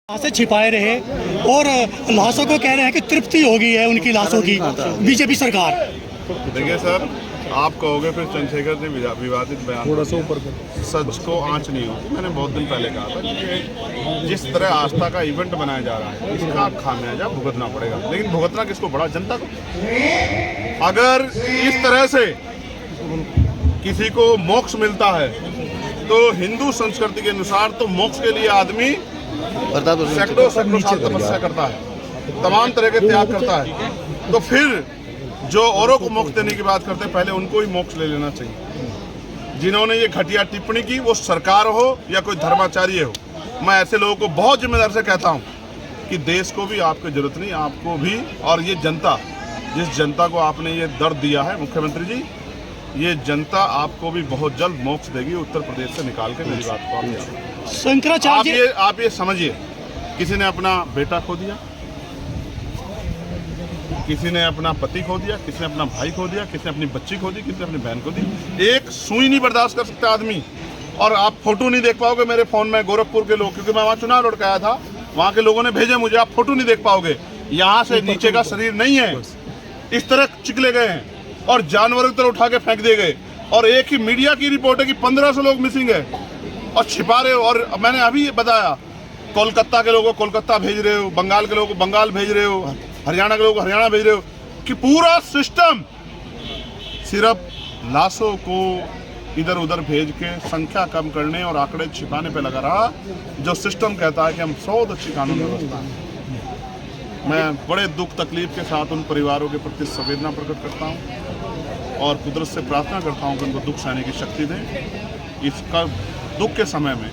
से छिपाए रहे और लाशों को कह रहे हैं कि तृप्ति हो गई है उनकी लाशों की बीजेपी सरकार। देखिए सर, आप कहोगे फिर चंद्रशेखर ने विवादित बयान थोड़ा सा ऊपर सच को आंच नहीं होती। मैंने बहुत दिन पहले कहा था कि जिस तरह आस्था का इवेंट बनाया जा रहा है इसका खामियाजा भुगतना पड़ेगा, लेकिन भुगतना किसको पड़ा? जनता को। अगर इस तरह से किसी को मोक्ष मिलता है तो हिंदू संस्कृति के अनुसार तो मोक्ष के लिए आदमी सैकड़ों साल तपस्या करता है, तमाम तरह के त्याग करता है। तो फिर जो औरों को मोक्ष देने की बात करते हैं, पहले उनको ही मोक्ष ले लेना चाहिए। जिन्होंने ये घटिया टिप्पणी की, वो सरकार हो या कोई धर्माचार्य हो, मैं ऐसे लोगों को बहुत जिम्मेदार से कहता हूँ कि देश को भी आपकी जरूरत नहीं, आपको भी। और ये जनता, जिस जनता को आपने ये दर्द दिया है मुख्यमंत्री जी, ये जनता आपको भी बहुत जल्द मोक्ष देगी उत्तर प्रदेश से निकाल के। मेरी बात को शंकराचार्य, आप ये समझिए, किसी ने अपना बेटा खो दिया, किसी ने अपना पति खो दिया, किसी ने अपना भाई खो दिया, किसी ने अपनी बच्ची खो दी, किसी ने अपनी बहन खो दी। एक सुई नहीं बर्दाश्त कर सकता आदमी। और आप फोटो नहीं देख पाओगे मेरे फोन में, गोरखपुर के लोग, क्योंकि मैं वहाँ चुनाव लड़ के आया था, वहाँ के लोगों ने भेजे मुझे, आप फोटो नहीं देख पाओगे। यहाँ से नीचे का शरीर नहीं है, इस तरह चिकले गए हैं और जानवरों की तरह उठा के फेंक दिए गए। और एक ही मीडिया की रिपोर्ट है कि 1500 लोग मिसिंग है और छिपा रहे हो। और मैंने अभी बताया, कोलकाता के लोगों को कोलकाता भेज रहे हो, बंगाल के लोगों को बंगाल भेज रहे हो, हरियाणा के लोगों को हरियाणा भेज रहे हो, कि पूरा सिस्टम सिर्फ लाशों को इधर उधर भेज के संख्या कम करने और आंकड़े छिपाने पे लगा रहा, जो सिस्टम कहता है कि हम बहुत अच्छी कानून व्यवस्था है। मैं बड़े दुख तकलीफ के साथ उन परिवारों के प्रति संवेदना प्रकट करता हूँ और कुदरत से प्रार्थना करता हूँ कि उनको दुख सहने की शक्ति दें। इसका दुख के समय में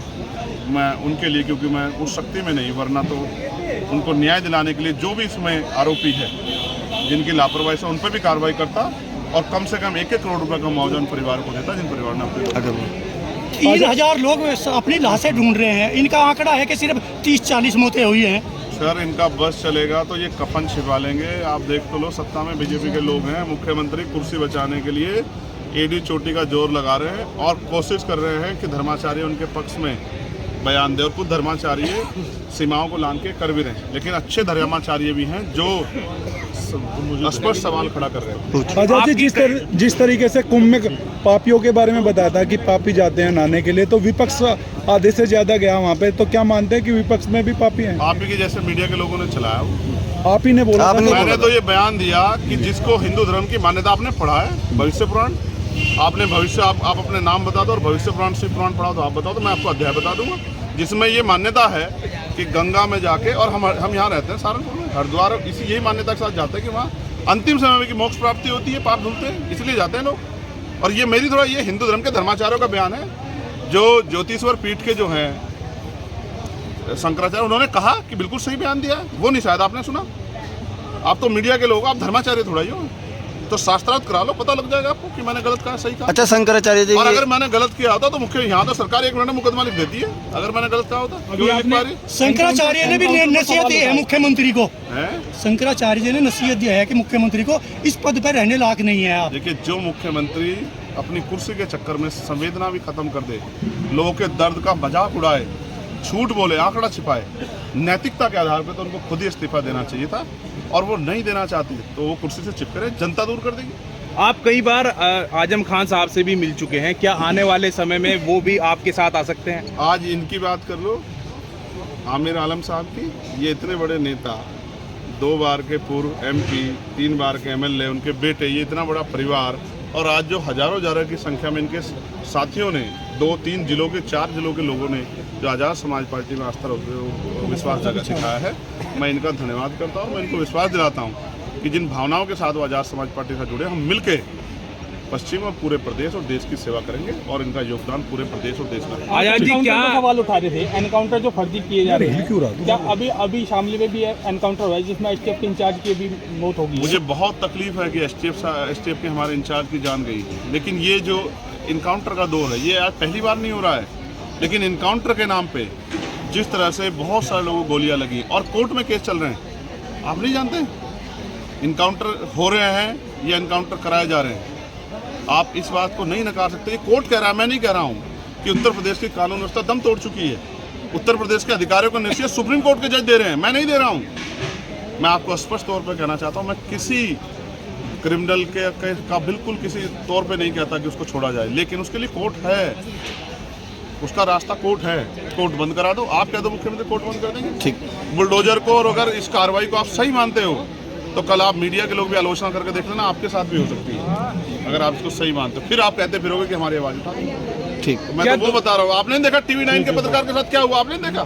मैं उनके लिए, क्योंकि मैं उस शक्ति में नहीं, वरना तो उनको न्याय दिलाने के लिए जो भी इसमें आरोपी है, जिनकी लापरवाही से, उन पर भी कार्रवाई करता और कम से कम 1-1 करोड़ रुपए का मुआवजा उन परिवार को देता जिन परिवार ने अपने 3000 लोग अपनी लाशें ढूंढ रहे हैं। इनका आंकड़ा है कि सिर्फ 30-40 मौतें हुई हैं। सर, इनका बस चलेगा तो ये कफन छिपा लेंगे। आप देख तो लो, सत्ता में बीजेपी के लोग हैं, मुख्यमंत्री कुर्सी बचाने के लिए एडी चोटी का जोर लगा रहे हैं और कोशिश कर रहे हैं कि धर्माचार्य उनके पक्ष में बयान दे। और कुछ धर्माचार्य सीमाओं को लांघ के कर भी रहे हैं, लेकिन अच्छे धर्माचार्य भी हैं जो स्पष्ट सवाल खड़ा कर रहे हैं। आजाद जी, जिस तरीके से कुंभ में पापियों के बारे में बताया था कि पापी जाते हैं नहाने के लिए, तो विपक्ष आधे से ज्यादा गया वहाँ पे, तो क्या मानते हैं कि विपक्ष में भी पापी हैं? आप ही के जैसे मीडिया के लोगों ने चलाया, आप ही ने बोला। मैंने तो ये बयान दिया कि जिसको हिंदू धर्म की मान्यता, आपने पढ़ा है भविष्य पुराण, आपने भविष्य, आप अपने नाम बता दो और भविष्य पुराण शिव पुराण पढ़ा तो आप बताओ, तो मैं आपको अध्याय बता दूंगा जिसमें ये मान्यता है कि गंगा में जाके, और हम यहाँ रहते हैं सहारनपुर में, हरिद्वार, इसी यही मान्यता के साथ जाते हैं कि वहाँ अंतिम समय में की मोक्ष प्राप्ति होती है, पाप धुलते हैं, इसलिए जाते हैं लोग। और ये मेरी थोड़ा, ये हिंदू धर्म के धर्माचार्यों का बयान है। जो ज्योतिश्वर पीठ के जो हैं शंकराचार्य, उन्होंने कहा कि बिल्कुल सही बयान दिया, वो नहीं शायद आपने सुना। आप तो मीडिया के लोग, आप धर्माचार्य थोड़ा ही हो, तो शास्त्रार्थ करा लो, पता लग जाएगा आपको कि मैंने गलत कहा, सही कहा। अच्छा शंकराचार्य जी, और अगर मैंने गलत किया होता तो मुख्य यहाँ तो सरकार 1 मिनट में मुकदमा लिख देती है, अगर मैंने गलत कहा होता। शंकराचार्य ने भी नसीहत दी है मुख्यमंत्री को, शंकराचार्य जी ने नसीहत दिया है कि मुख्यमंत्री को इस पद पर रहने लायक नहीं है आप। देखिए, जो मुख्यमंत्री अपनी कुर्सी के चक्कर में संवेदना भी खत्म कर दे, लोगों के दर्द का मजाक उड़ाए, झूठ बोले, आंकड़ा छिपाए, नैतिकता के आधार पर तो उनको खुद ही इस्तीफा देना चाहिए था। और वो नहीं देना चाहती तो वो कुर्सी से चिपके रहे, जनता दूर कर देगी। आप कई बार आजम खान साहब से भी मिल चुके हैं, क्या आने वाले समय में वो भी आपके साथ आ सकते हैं? आज इनकी बात कर लो, आमिर आलम साहब की। ये इतने बड़े नेता, 2 बार के पूर्व MP, 3 बार के MLA, उनके बेटे, ये इतना बड़ा परिवार, और आज जो हजारों की संख्या में इनके साथियों ने, 2-3 जिलों के, 4 जिलों के लोगों ने जो आज़ाद समाज पार्टी में आस्था विश्वास जगह सिखाया है, मैं इनका धन्यवाद करता हूँ। मैं इनको विश्वास दिलाता हूँ कि जिन भावनाओं के साथ वो आज़ाद समाज पार्टी से जुड़े, हम मिलके पश्चिम और पूरे प्रदेश और देश की सेवा करेंगे और इनका योगदान पूरे प्रदेश और देश में। आजाद जी, क्या सवाल उठा रहे थे, एनकाउंटर जो फर्जी किए जा रहे हैं, क्या अभी शामली में भी एनकाउंटर हुआ है जिसमें STF के इंचार्ज की भी मौत होगी? मुझे बहुत तकलीफ है कि STF के हमारे इंचार्ज की जान गई, लेकिन ये जो इनकाउंटर का दौर है, ये आज पहली बार नहीं हो रहा है। लेकिन इनकाउंटर के नाम पे जिस तरह से बहुत सारे लोगों को गोलियां लगी और कोर्ट में केस चल रहे हैं, आप नहीं जानते इनकाउंटर हो रहे हैं या इनकाउंटर कराए जा रहे हैं। आप इस बात को नहीं नकार सकते। ये कोर्ट कह रहा है, मैं नहीं कह रहा हूँ कि उत्तर प्रदेश की कानून व्यवस्था दम तोड़ चुकी है। उत्तर प्रदेश के अधिकारियों को नसीहत सुप्रीम कोर्ट के जज दे रहे हैं, मैं नहीं दे रहा हूं। मैं आपको स्पष्ट तौर पर कहना चाहता हूं, मैं किसी क्रिमिनल का बिल्कुल किसी तौर पे नहीं कहता कि उसको छोड़ा जाए, लेकिन उसके लिए कोर्ट है, उसका रास्ता कोर्ट है। कोर्ट बंद करा दो, आप कह दो मुख्यमंत्री कोर्ट बंद कर देंगे, ठीक बुलडोजर को। और अगर इस कार्रवाई को आप सही मानते हो तो कल आप मीडिया के लोग भी आलोचना करके देख लेना, आपके साथ भी हो सकती है अगर आप इसको सही मानते हो। फिर आप कहते फिरोगे कि हमारी आवाज उठा, ठीक। मैं तो वो बता रहा हूँ, आपने नहीं देखा TV 9 के पत्रकार के साथ क्या हुआ, आपने देखा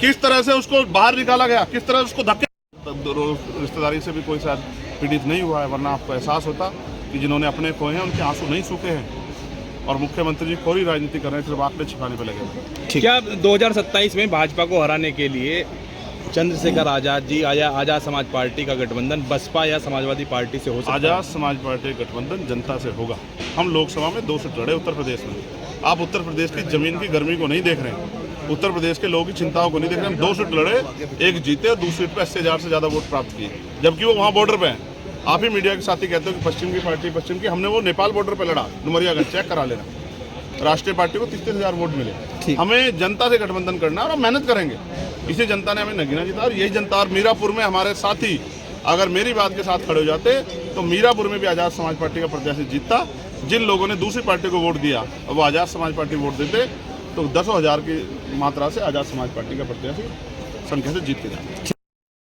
किस तरह से उसको बाहर निकाला गया, किस तरह उसको धक्के। रिश्तेदारी से भी कोई शायद पीड़ित नहीं हुआ है, वरना आपको एहसास होता कि जिन्होंने अपने खोए हैं उनके आंसू नहीं सूखे हैं। और मुख्यमंत्री जी खोरी राजनीति कर रहे हैं, सिर्फ आंकड़े छिपाने पे लगे। क्या 2027 में भाजपा को हराने के लिए चंद्रशेखर आजाद जी आजाद समाज पार्टी का गठबंधन बसपा या समाजवादी पार्टी से हो सकता है? आजाद समाज पार्टी का गठबंधन जनता से होगा। हम लोकसभा में 2 सीट लड़े उत्तर प्रदेश में। आप उत्तर प्रदेश की जमीन की गर्मी को नहीं देख रहे हैं, उत्तर प्रदेश के लोगों की चिंताओं को नहीं देख रहे हैं। हम 2 सीट लड़े, एक जीते और दूसरी सीट पर 80,000 से ज़्यादा वोट प्राप्त किए, जबकि वो वहाँ बॉर्डर पे हैं। आप ही मीडिया के साथ ही कहते हो कि पश्चिम की पार्टी, पश्चिम की, हमने वो नेपाल बॉर्डर पे लड़ा, डुमरियागंज, चेक करा लेना। राष्ट्रीय पार्टी को 33,000 वोट मिले। हमें जनता से गठबंधन करना है और हम मेहनत करेंगे। इसी जनता ने हमें नगीना जिता, और यही जनता, और मीरापुर में हमारे साथी अगर मेरी बात के साथ खड़े हो जाते तो मीरापुर में भी आजाद समाज पार्टी का प्रत्याशी जीतता। जिन लोगों ने दूसरी पार्टी को वोट दिया और वो आजाद समाज पार्टी वोट देते तो 10,000 की मात्रा से आजाद समाज पार्टी का प्रत्याशी संख्या से जीत के जाते।